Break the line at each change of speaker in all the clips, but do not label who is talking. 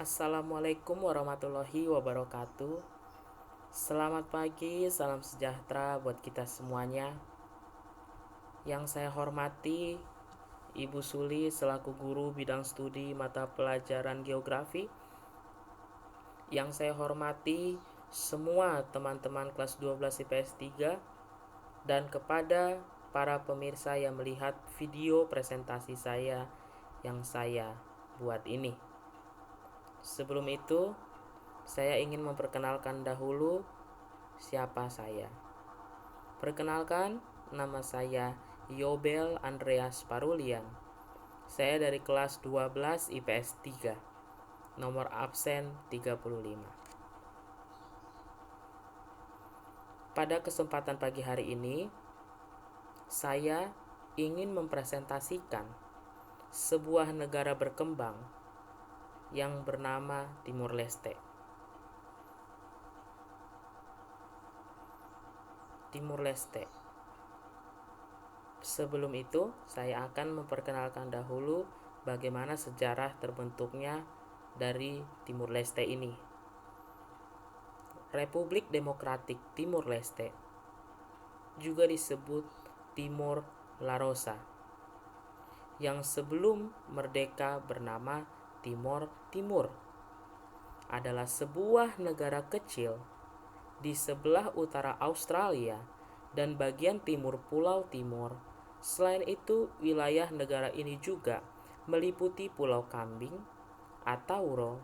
Assalamualaikum warahmatullahi wabarakatuh. Selamat pagi, salam sejahtera buat kita semuanya. Yang saya hormati Ibu Suli selaku guru bidang studi mata pelajaran geografi. Yang saya hormati semua teman-teman kelas 12 IPS 3 dan kepada para pemirsa yang melihat video presentasi saya yang saya buat ini. Sebelum itu, saya ingin memperkenalkan dahulu siapa saya. Perkenalkan, nama saya Yobel Andreas Parulian. Saya dari kelas 12 IPS 3. Nomor absen 35. Pada kesempatan pagi hari ini, saya ingin mempresentasikan sebuah negara berkembang yang bernama Timur Leste. Timur Leste. Sebelum itu, saya akan memperkenalkan dahulu bagaimana sejarah terbentuknya dari Timur Leste ini. Republik Demokratik Timur Leste juga disebut Timor Larosa, yang sebelum merdeka bernama Timor Timur, adalah sebuah negara kecil di sebelah utara Australia dan bagian timur Pulau Timor. Selain itu, wilayah negara ini juga meliputi Pulau Kambing, Atauro,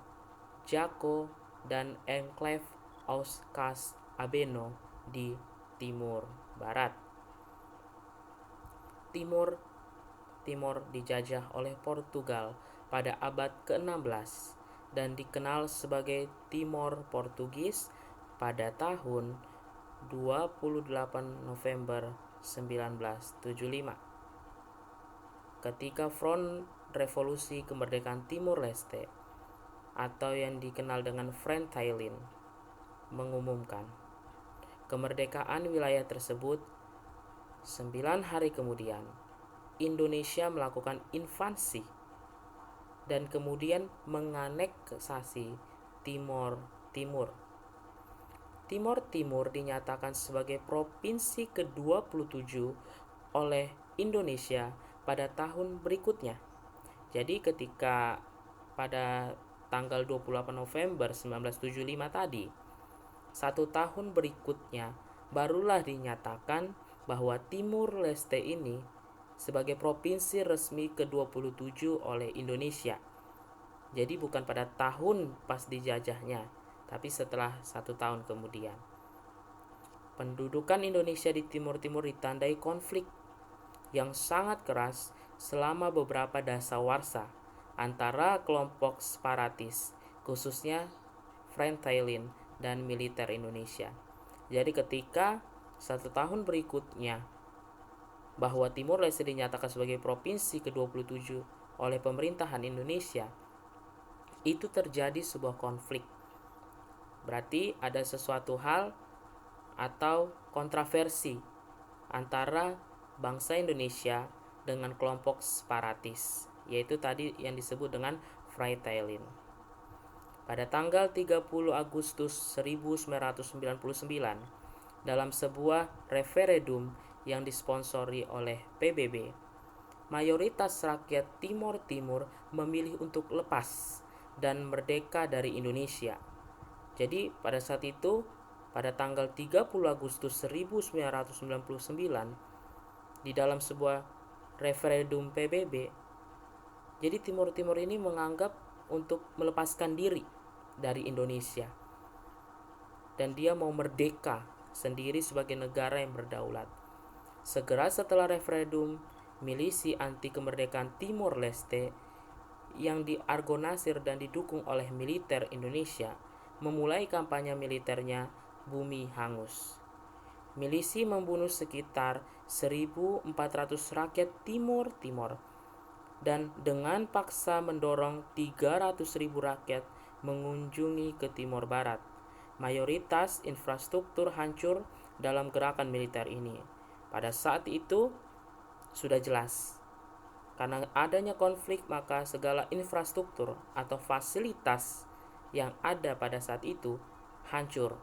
Jako, dan enklave Auskas Abeno di timur barat. Timor dijajah oleh Portugal pada abad ke-16 dan dikenal sebagai Timor Portugis pada tahun 28 November 1975. Ketika Front Revolusi Kemerdekaan Timur Leste atau yang dikenal dengan Front-Thailand mengumumkan kemerdekaan wilayah tersebut, 9 hari kemudian Indonesia melakukan invasi dan kemudian menganeksasi Timor Timur. Timor Timur dinyatakan sebagai provinsi ke-27 oleh Indonesia pada tahun berikutnya. Jadi ketika pada tanggal 28 November 1975 tadi, 1 tahun berikutnya barulah dinyatakan bahwa Timur Leste ini sebagai provinsi resmi ke-27 oleh Indonesia. Jadi bukan pada tahun pas dijajahnya, tapi setelah 1 tahun kemudian. Pendudukan Indonesia di Timur Timur ditandai konflik yang sangat keras selama beberapa dasawarsa antara kelompok separatis, khususnya Front-Thailand dan militer Indonesia. Jadi ketika 1 tahun berikutnya bahwa Timor Leste dinyatakan sebagai provinsi ke-27 oleh pemerintahan Indonesia, itu terjadi sebuah konflik. Berarti ada sesuatu hal atau kontroversi antara bangsa Indonesia dengan kelompok separatis, yaitu tadi yang disebut dengan Front-Thailand. Pada tanggal 30 Agustus 1999, dalam sebuah referendum yang disponsori oleh PBB, mayoritas rakyat Timor Timur memilih untuk lepas dan merdeka dari Indonesia. Jadi pada saat itu, pada tanggal 30 Agustus 1999, di dalam sebuah referendum PBB, jadi Timor Timur ini menganggap untuk melepaskan diri dari Indonesia, dan dia mau merdeka sendiri sebagai negara yang berdaulat. Segera setelah referendum, milisi anti kemerdekaan Timor Leste yang diorganisir dan didukung oleh militer Indonesia memulai kampanye militernya Bumi Hangus. Milisi membunuh sekitar 1.400 rakyat Timor Timur dan dengan paksa mendorong 300.000 rakyat mengunjungi ke Timor Barat. Mayoritas infrastruktur hancur dalam gerakan militer ini. Pada saat itu sudah jelas Karena adanya konflik, maka segala infrastruktur atau fasilitas yang ada pada saat itu hancur.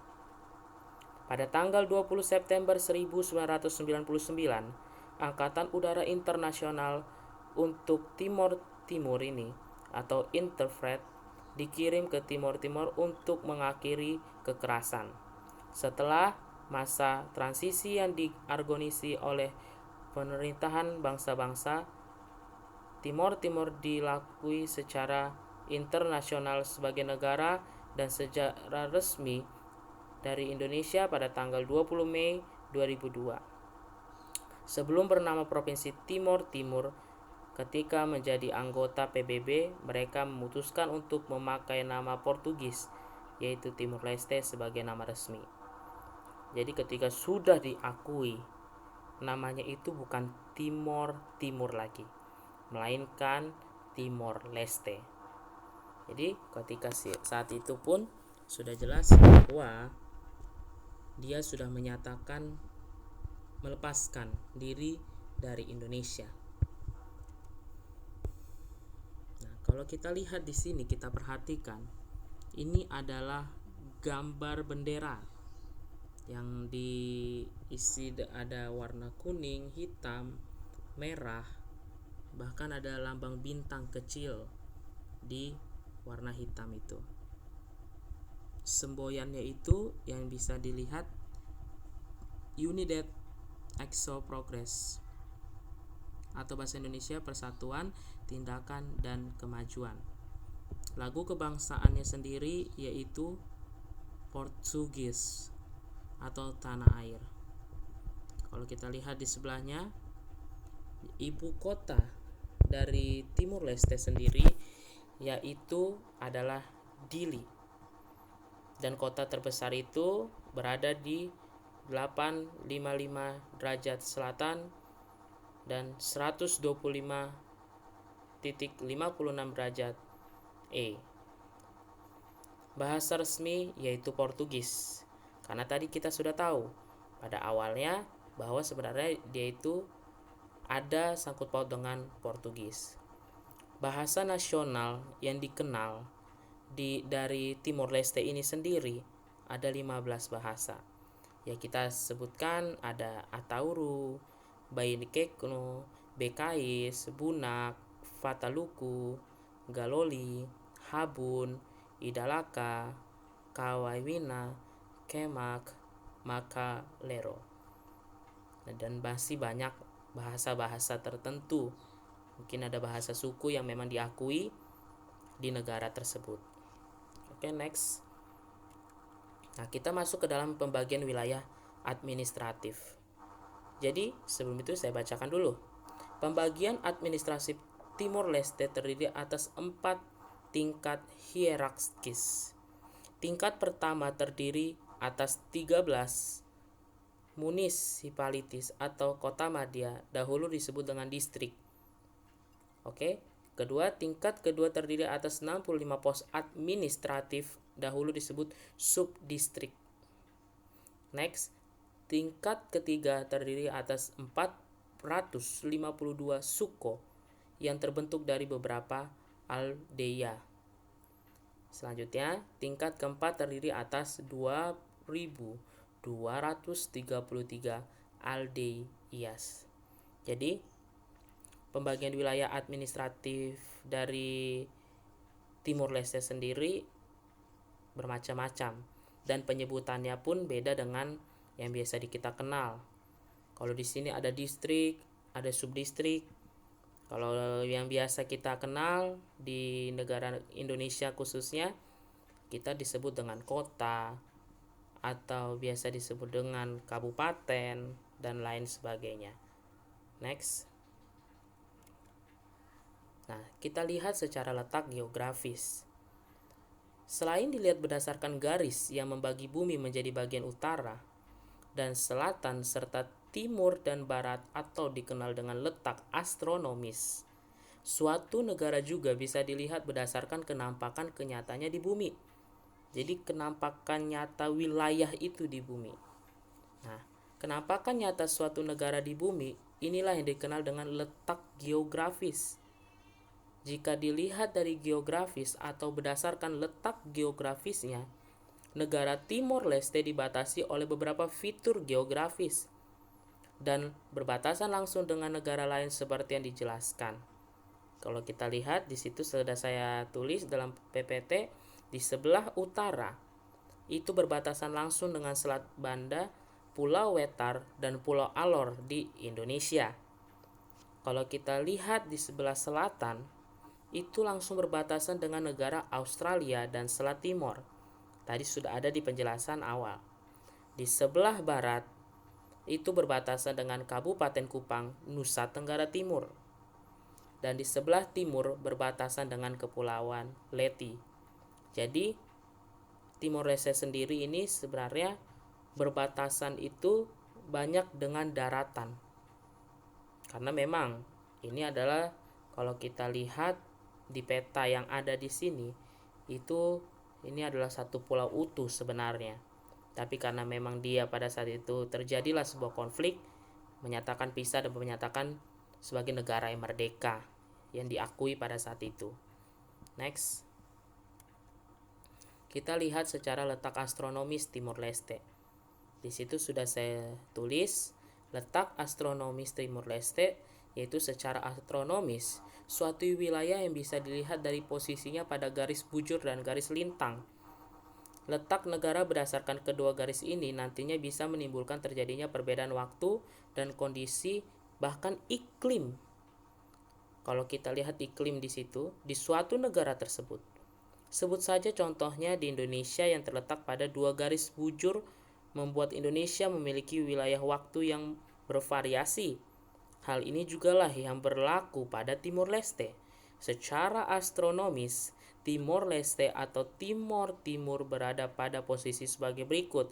Pada tanggal 20 September 1999, Angkatan Udara Internasional untuk Timor Timur ini atau Interfleet dikirim ke Timor Timur untuk mengakhiri kekerasan. Setelah masa transisi yang diargonisi oleh pemerintahan bangsa-bangsa, Timor Timur dilakui secara internasional sebagai negara dan secara resmi dari Indonesia pada tanggal 20 Mei 2002. Sebelum bernama Provinsi Timor Timur, ketika menjadi anggota PBB, mereka memutuskan untuk memakai nama Portugis, yaitu Timor Leste sebagai nama resmi. Jadi ketika sudah diakui, namanya itu bukan Timor Timur lagi, melainkan Timor Leste. Jadi ketika saat itu pun sudah jelas bahwa dia sudah menyatakan melepaskan diri dari Indonesia. Nah, kalau kita lihat di sini, kita perhatikan, ini adalah gambar bendera yang diisi ada warna kuning, hitam, merah, bahkan ada lambang bintang kecil di warna hitam itu. Semboyannya itu yang bisa dilihat Unidad Exo Progress atau bahasa Indonesia Persatuan, Tindakan, dan Kemajuan. Lagu kebangsaannya sendiri yaitu Portugis atau Tanah Air. Kalau kita lihat di sebelahnya, ibu kota dari Timor Leste sendiri yaitu adalah Dili. Dan kota terbesar itu berada di 855 derajat selatan dan 125.56 derajat E. Bahasa resmi yaitu Portugis. Karena tadi kita sudah tahu pada awalnya bahwa sebenarnya dia itu ada sangkut paut dengan Portugis. Bahasa nasional yang dikenal dari Timor Leste ini sendiri ada 15 bahasa. Ya kita sebutkan ada Atauru, Bainekekno, Bekais, Bunak, Fataluku, Galoli, Habun, Idalaka, Kawaiwina, Kemak, Makalero. Dan masih banyak bahasa-bahasa tertentu. Mungkin ada bahasa suku yang memang diakui di negara tersebut. Oke, next. Nah, kita masuk ke dalam pembagian wilayah administratif. Jadi, sebelum itu saya bacakan dulu. Pembagian administratif Timor Leste terdiri atas 4 tingkat hierarkis. Tingkat pertama terdiri atas 13 municipalities atau kota madya, dahulu disebut dengan distrik. Oke. Tingkat kedua terdiri atas 65 pos administratif, dahulu disebut subdistrik. Next, tingkat ketiga terdiri atas 452 suko yang terbentuk dari beberapa aldeia. Selanjutnya, tingkat keempat terdiri atas 2.233 aldeias. Jadi, pembagian wilayah administratif dari Timor Leste sendiri bermacam-macam dan penyebutannya pun beda dengan yang biasa kita kenal. Kalau di sini ada distrik, ada subdistrik. Kalau yang biasa kita kenal di negara Indonesia khususnya, kita disebut dengan kota atau biasa disebut dengan kabupaten dan lain sebagainya. Next. Nah, kita lihat secara letak geografis. Selain dilihat berdasarkan garis yang membagi bumi menjadi bagian utara dan selatan serta timur dan barat atau dikenal dengan letak astronomis, suatu negara juga bisa dilihat berdasarkan kenampakan kenyataannya di bumi. Jadi kenampakan nyata wilayah itu di bumi. Nah, kenampakan nyata suatu negara di bumi inilah yang dikenal dengan letak geografis. Jika dilihat dari geografis atau berdasarkan letak geografisnya, negara Timor Leste dibatasi oleh beberapa fitur geografis dan berbatasan langsung dengan negara lain seperti yang dijelaskan. Kalau kita lihat di situ sudah saya tulis dalam PPT, di sebelah utara itu berbatasan langsung dengan Selat Banda, Pulau Wetar, dan Pulau Alor di Indonesia. Kalau kita lihat di sebelah selatan, itu langsung berbatasan dengan negara Australia dan Selat Timor. Tadi sudah ada di penjelasan awal. Di sebelah barat, itu berbatasan dengan Kabupaten Kupang, Nusa Tenggara Timur. Dan di sebelah timur berbatasan dengan Kepulauan Leti. Jadi, Timor Leste sendiri ini sebenarnya berbatasan itu banyak dengan daratan. Karena memang ini adalah kalau kita lihat di peta yang ada di sini, ini adalah satu pulau utuh sebenarnya. Tapi karena memang dia pada saat itu terjadilah sebuah konflik, menyatakan pisah dan menyatakan sebagai negara yang merdeka yang diakui pada saat itu. Next. Kita lihat secara letak astronomis Timor Leste. Di situ sudah saya tulis letak astronomis Timor Leste, yaitu secara astronomis suatu wilayah yang bisa dilihat dari posisinya pada garis bujur dan garis lintang. Letak negara berdasarkan kedua garis ini nantinya bisa menimbulkan terjadinya perbedaan waktu dan kondisi bahkan iklim. Kalau kita lihat iklim di situ di suatu negara tersebut. Sebut saja contohnya di Indonesia yang terletak pada dua garis bujur membuat Indonesia memiliki wilayah waktu yang bervariasi. Hal ini jugalah yang berlaku pada Timor Leste. Secara astronomis, Timor Leste atau Timor Timur berada pada posisi sebagai berikut.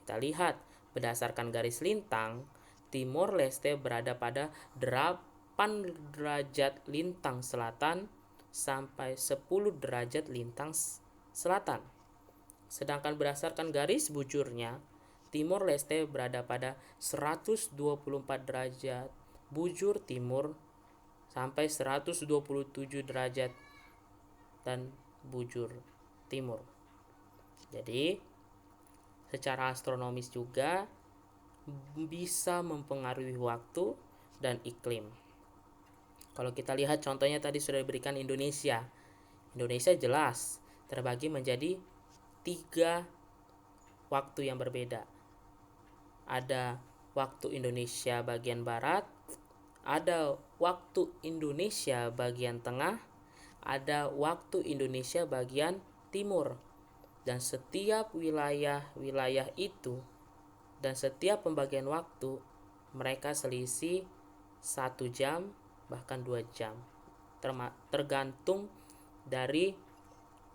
Kita lihat, berdasarkan garis lintang, Timor Leste berada pada 8 derajat lintang selatan sampai 10 derajat lintang selatan. Sedangkan berdasarkan garis bujurnya, Timor Leste berada pada 124 derajat bujur timur sampai 127 derajat dan bujur timur. Jadi, secara astronomis juga bisa mempengaruhi waktu dan iklim. Kalau kita lihat contohnya tadi sudah diberikan Indonesia. Indonesia jelas terbagi menjadi 3 waktu yang berbeda. Ada waktu Indonesia bagian barat, ada waktu Indonesia bagian tengah, ada waktu Indonesia bagian timur. Dan setiap wilayah-wilayah itu dan setiap pembagian waktu mereka selisih 1 jam bahkan 2 jam. Tergantung dari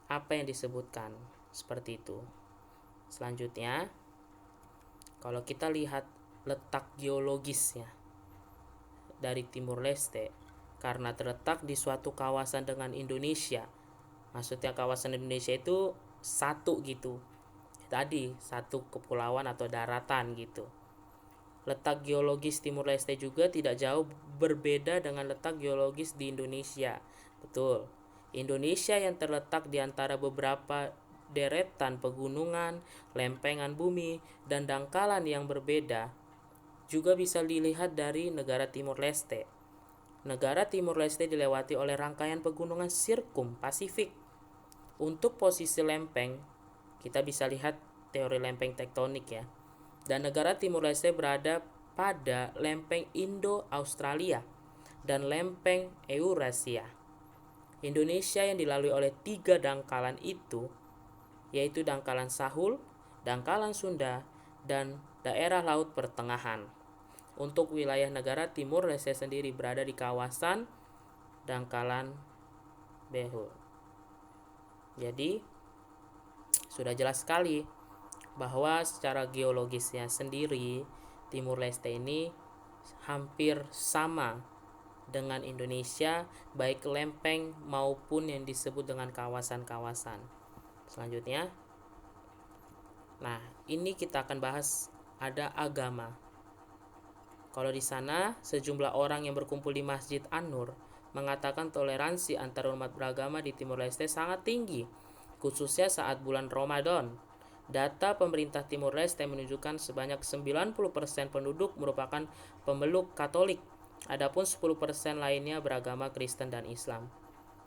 apa yang disebutkan. Seperti itu. Selanjutnya, kalau kita lihat letak geologisnya dari Timor Leste, karena terletak di suatu kawasan dengan Indonesia, maksudnya kawasan Indonesia itu satu gitu, tadi satu kepulauan atau daratan gitu. Letak geologis Timor Leste juga tidak jauh berbeda dengan letak geologis di Indonesia. Betul, Indonesia yang terletak di antara beberapa deretan pegunungan, lempengan bumi, dan dangkalan yang berbeda juga bisa dilihat dari negara Timor Leste. Negara Timor Leste dilewati oleh rangkaian pegunungan sirkum Pasifik. Untuk posisi lempeng, kita bisa lihat teori lempeng tektonik ya. Dan negara Timor Leste berada pada lempeng Indo-Australia dan lempeng Eurasia. Indonesia yang dilalui oleh 3 dangkalan itu, yaitu dangkalan Sahul, dangkalan Sunda, dan daerah Laut Pertengahan. Untuk wilayah negara Timor Leste sendiri berada di kawasan dangkalan Behul. Jadi sudah jelas sekali bahwa secara geologisnya sendiri Timor Leste ini hampir sama dengan Indonesia, baik lempeng maupun yang disebut dengan kawasan-kawasan. Selanjutnya, nah ini kita akan bahas ada agama. Kalau di sana, sejumlah orang yang berkumpul di Masjid An-Nur mengatakan toleransi antar umat beragama di Timor Leste sangat tinggi, khususnya saat bulan Ramadan. Data pemerintah Timor Leste menunjukkan sebanyak 90% penduduk merupakan pemeluk Katolik, adapun 10% lainnya beragama Kristen dan Islam.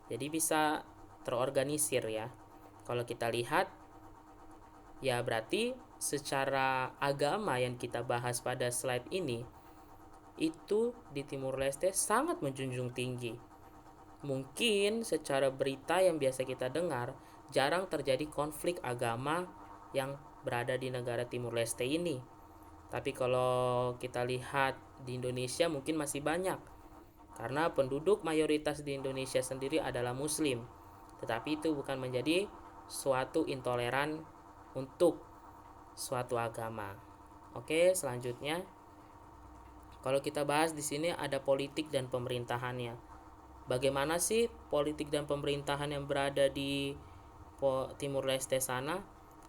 Jadi bisa terorganisir ya. Kalau kita lihat, ya berarti secara agama yang kita bahas pada slide ini, itu di Timor Leste sangat menjunjung tinggi. Mungkin secara berita yang biasa kita dengar, jarang terjadi konflik agama yang berada di negara Timor Leste ini. Tapi kalau kita lihat di Indonesia mungkin masih banyak. Karena penduduk mayoritas di Indonesia sendiri adalah Muslim. Tetapi itu bukan menjadi suatu intoleran untuk suatu agama. Oke, selanjutnya kalau kita bahas di sini ada politik dan pemerintahannya. Bagaimana sih politik dan pemerintahan yang berada di Timor Leste sana?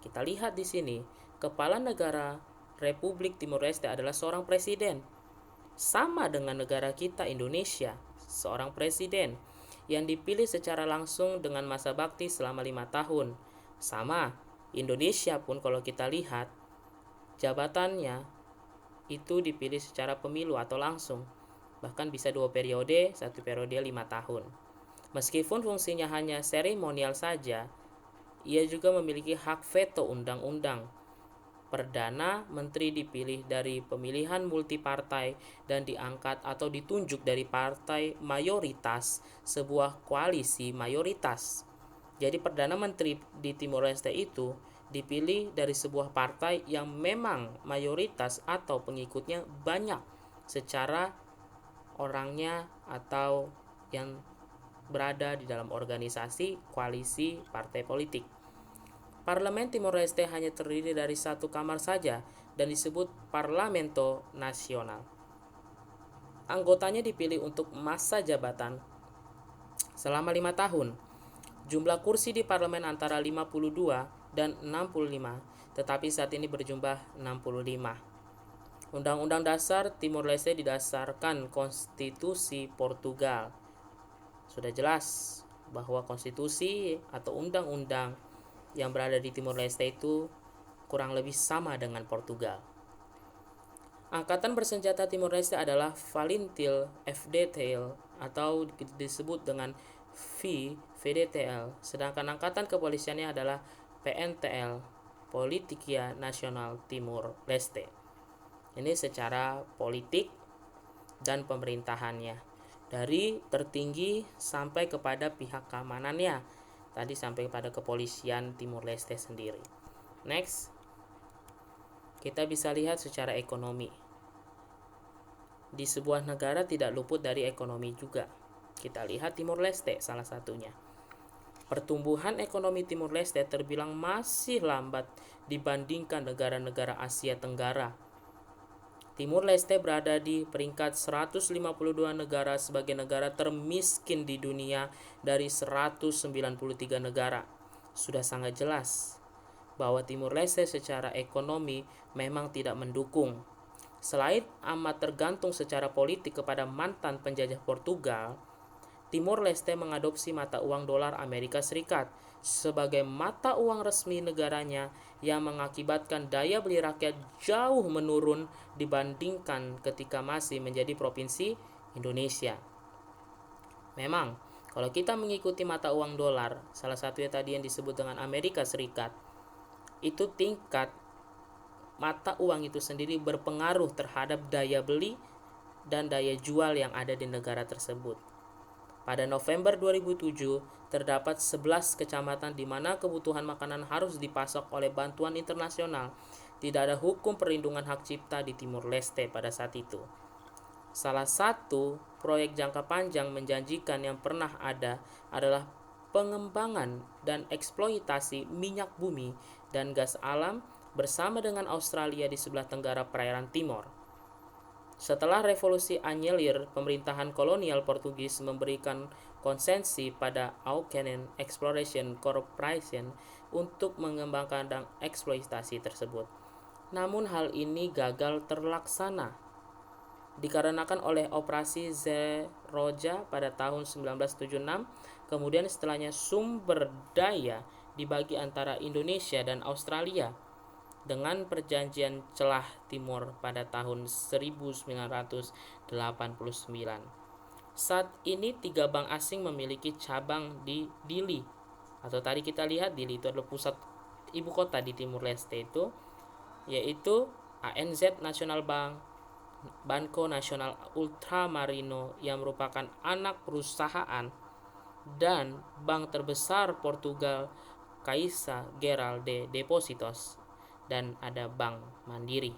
Kita lihat di sini, kepala negara Republik Timor Leste adalah seorang presiden. Sama dengan negara kita Indonesia, seorang presiden yang dipilih secara langsung dengan masa bakti selama 5 tahun. Sama, Indonesia pun kalau kita lihat, jabatannya itu dipilih secara pemilu atau langsung. Bahkan bisa 2 periode, 1 periode 5 tahun. Meskipun fungsinya hanya seremonial saja, ia juga memiliki hak veto undang-undang. Perdana Menteri dipilih dari pemilihan multipartai dan diangkat atau ditunjuk dari partai mayoritas, sebuah koalisi mayoritas. Jadi Perdana Menteri di Timor Leste itu dipilih dari sebuah partai yang memang mayoritas atau pengikutnya banyak secara orangnya atau yang berada di dalam organisasi koalisi partai politik. Parlemen Timor Leste hanya terdiri dari 1 kamar saja dan disebut Parlamento Nasional. Anggotanya dipilih untuk masa jabatan selama 5 tahun. Jumlah kursi di parlemen antara 52 dan 65, tetapi saat ini berjumlah 65. Undang-Undang Dasar Timor Leste didasarkan Konstitusi Portugal. Sudah jelas bahwa konstitusi atau undang-undang yang berada di Timor Leste itu kurang lebih sama dengan Portugal. Angkatan bersenjata Timor Leste adalah Valintil FDTL atau disebut dengan VDTL, sedangkan angkatan kepolisiannya adalah PNTL, Politia Nasional Timor Leste. Ini secara politik dan pemerintahannya, dari tertinggi sampai kepada pihak keamanannya, tadi sampai kepada kepolisian Timor Leste sendiri. Next, kita bisa lihat secara ekonomi. Di sebuah negara tidak luput dari ekonomi juga. Kita lihat Timor Leste salah satunya. Pertumbuhan ekonomi Timor Leste terbilang masih lambat dibandingkan negara-negara Asia Tenggara. Timor Leste berada di peringkat 152 negara sebagai negara termiskin di dunia dari 193 negara. Sudah sangat jelas bahwa Timor Leste secara ekonomi memang tidak mendukung. Selain amat tergantung secara politik kepada mantan penjajah Portugal, Timor Leste mengadopsi mata uang dolar Amerika Serikat sebagai mata uang resmi negaranya yang mengakibatkan daya beli rakyat jauh menurun dibandingkan ketika masih menjadi provinsi Indonesia. Memang, kalau kita mengikuti mata uang dolar, salah satunya tadi yang disebut dengan Amerika Serikat, itu tingkat mata uang itu sendiri berpengaruh terhadap daya beli dan daya jual yang ada di negara tersebut. Pada November 2007, terdapat 11 kecamatan di mana kebutuhan makanan harus dipasok oleh bantuan internasional. Tidak ada hukum perlindungan hak cipta di Timor Leste pada saat itu. Salah satu proyek jangka panjang menjanjikan yang pernah ada adalah pengembangan dan eksploitasi minyak bumi dan gas alam bersama dengan Australia di sebelah tenggara perairan Timor. Setelah revolusi Anyelir, pemerintahan kolonial Portugis memberikan konsesi pada Auckland Exploration Corporation untuk mengembangkan dan eksploitasi tersebut. Namun hal ini gagal terlaksana. dikarenakan oleh operasi Zeroja pada tahun 1976. Kemudian setelahnya sumber daya dibagi antara Indonesia dan Australia dengan perjanjian Celah Timur pada tahun 1989. Saat ini 3 bank asing memiliki cabang di Dili, atau tadi kita lihat Dili itu adalah pusat ibu kota di Timur Leste itu, yaitu ANZ National Bank, Banco Nacional Ultramarino yang merupakan anak perusahaan, dan bank terbesar Portugal Caixa Geral de Depósitos, dan ada Bank Mandiri.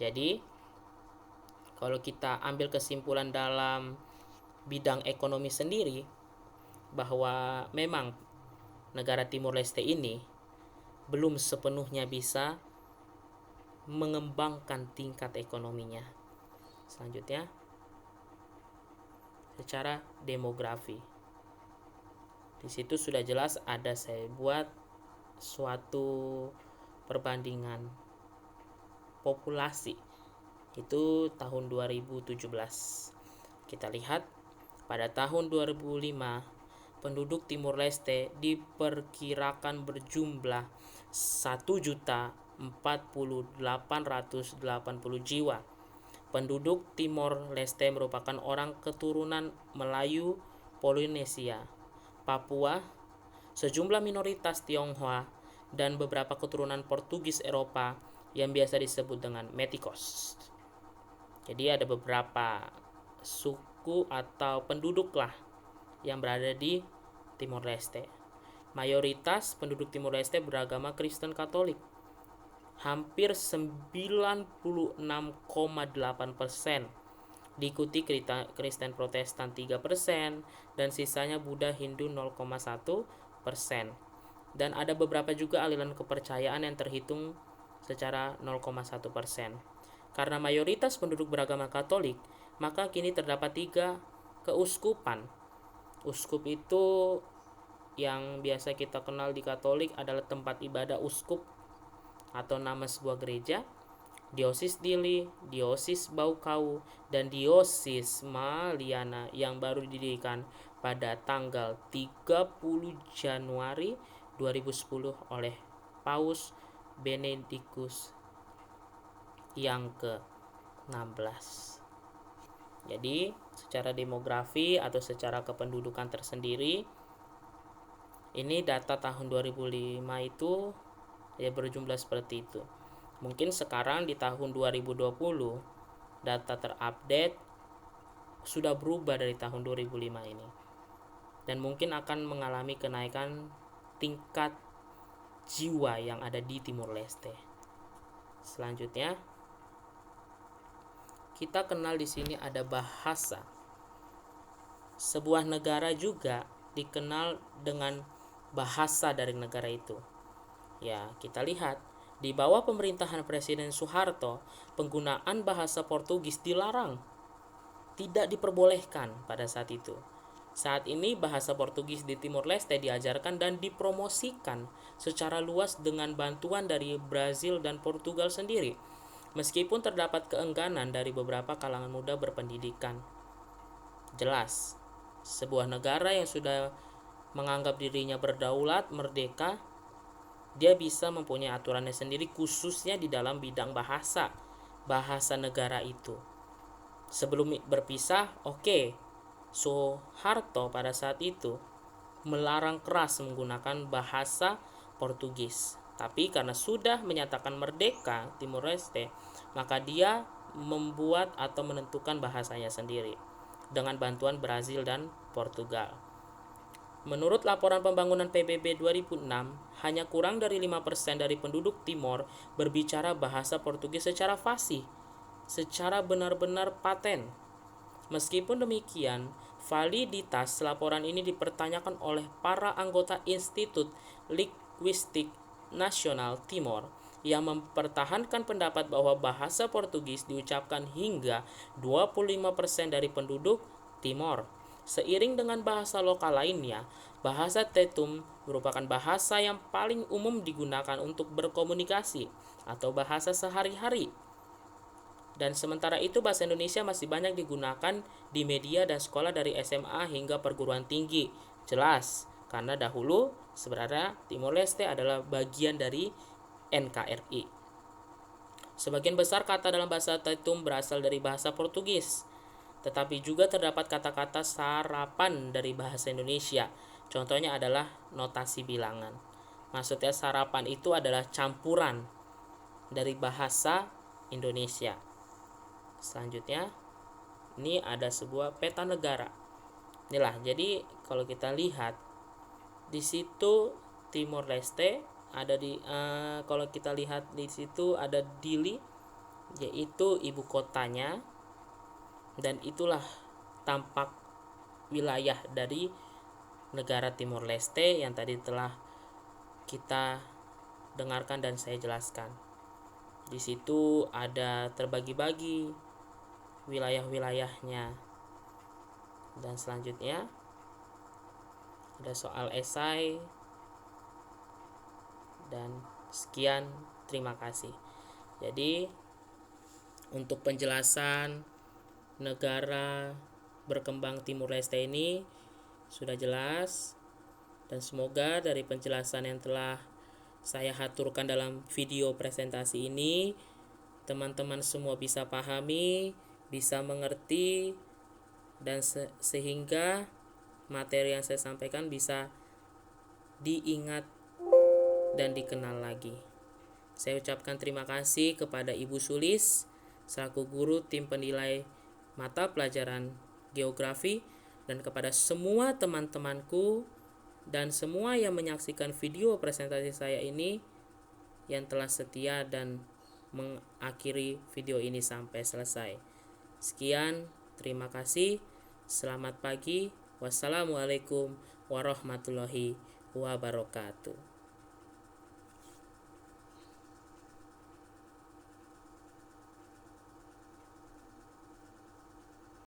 Jadi kalau kita ambil kesimpulan dalam bidang ekonomi sendiri, bahwa memang negara Timur Leste ini belum sepenuhnya bisa mengembangkan tingkat ekonominya. Selanjutnya, secara demografi. Di situ sudah jelas ada saya buat suatu perbandingan populasi. Itu tahun 2017. Kita lihat pada tahun 2005 penduduk Timur Leste diperkirakan berjumlah 1.48.880 jiwa. Penduduk Timor Leste merupakan orang keturunan Melayu Polinesia, Papua, sejumlah minoritas Tionghoa, dan beberapa keturunan Portugis Eropa yang biasa disebut dengan Metikos. Jadi ada beberapa suku atau penduduk lah yang berada di Timor Leste. Mayoritas penduduk Timor Leste beragama Kristen Katolik. Hampir 96,8%. Diikuti Kristen Protestan 3%, dan sisanya Buddha Hindu 0,1%. Dan ada beberapa juga aliran kepercayaan yang terhitung secara 0,1%. Karena mayoritas penduduk beragama Katolik, maka kini terdapat 3 keuskupan. Uskup itu yang biasa kita kenal di Katolik adalah tempat ibadah uskup atau nama sebuah gereja, Diosis Dili, Diosis Baukau, dan Diosis Maliana yang baru didirikan pada tanggal 30 Januari 2010 oleh Paus Benedictus yang ke-16. Jadi secara demografi atau secara kependudukan tersendiri, ini data tahun 2005 itu ya berjumlah seperti itu. Mungkin sekarang di tahun 2020 data terupdate sudah berubah dari tahun 2005 ini, dan mungkin akan mengalami kenaikan tingkat jiwa yang ada di Timur Leste. Selanjutnya kita kenal di sini ada bahasa. Sebuah negara juga dikenal dengan bahasa dari negara itu. Ya, kita lihat di bawah pemerintahan Presiden Soeharto, penggunaan bahasa Portugis dilarang, tidak diperbolehkan pada saat itu. Saat ini bahasa Portugis di Timor Leste diajarkan dan dipromosikan secara luas dengan bantuan dari Brazil dan Portugal sendiri, meskipun terdapat keengganan dari beberapa kalangan muda berpendidikan. Jelas, sebuah negara yang sudah menganggap dirinya berdaulat, merdeka, dia bisa mempunyai aturannya sendiri, khususnya di dalam bidang bahasa negara itu. Sebelum berpisah, Soeharto pada saat itu melarang keras menggunakan bahasa Portugis. Tapi karena sudah menyatakan merdeka Timor Leste, maka dia membuat atau menentukan bahasanya sendiri dengan bantuan Brazil dan Portugal. Menurut laporan pembangunan PBB 2006, hanya kurang dari 5% dari penduduk Timor berbicara bahasa Portugis secara fasih, secara benar-benar paten. Meskipun demikian, validitas laporan ini dipertanyakan oleh para anggota Institut Linguistik Nasional Timor yang mempertahankan pendapat bahwa bahasa Portugis diucapkan hingga 25% dari penduduk Timor. Seiring dengan bahasa lokal lainnya, bahasa Tetum merupakan bahasa yang paling umum digunakan untuk berkomunikasi atau bahasa sehari-hari. Dan sementara itu bahasa Indonesia masih banyak digunakan di media dan sekolah dari SMA hingga perguruan tinggi. Jelas, karena dahulu sebenarnya Timor Leste adalah bagian dari NKRI. Sebagian besar kata dalam bahasa Tetum berasal dari bahasa Portugis, tetapi juga terdapat kata-kata sarapan dari bahasa Indonesia. Contohnya adalah notasi bilangan. Maksudnya sarapan itu adalah campuran dari bahasa Indonesia. Selanjutnya, ini ada sebuah peta negara. Inilah, jadi kalau kita lihat di situ Timor Leste ada kalau kita lihat di situ ada Dili, yaitu ibu kotanya, dan itulah tampak wilayah dari negara Timor Leste yang tadi telah kita dengarkan dan saya jelaskan. Di situ ada terbagi-bagi wilayah-wilayahnya. Dan selanjutnya ada soal esai. Dan sekian, terima kasih. Jadi untuk penjelasan negara berkembang Timor Leste ini sudah jelas, dan semoga dari penjelasan yang telah saya haturkan dalam video presentasi ini teman-teman semua bisa pahami, bisa mengerti, dan sehingga materi yang saya sampaikan bisa diingat dan dikenal lagi. Saya ucapkan terima kasih kepada Ibu Sulis selaku guru tim penilai mata pelajaran geografi, dan kepada semua teman-temanku dan semua yang menyaksikan video presentasi saya ini yang telah setia dan mengakhiri video ini sampai selesai. Sekian, terima kasih. Selamat pagi. Wassalamualaikum warahmatullahi wabarakatuh.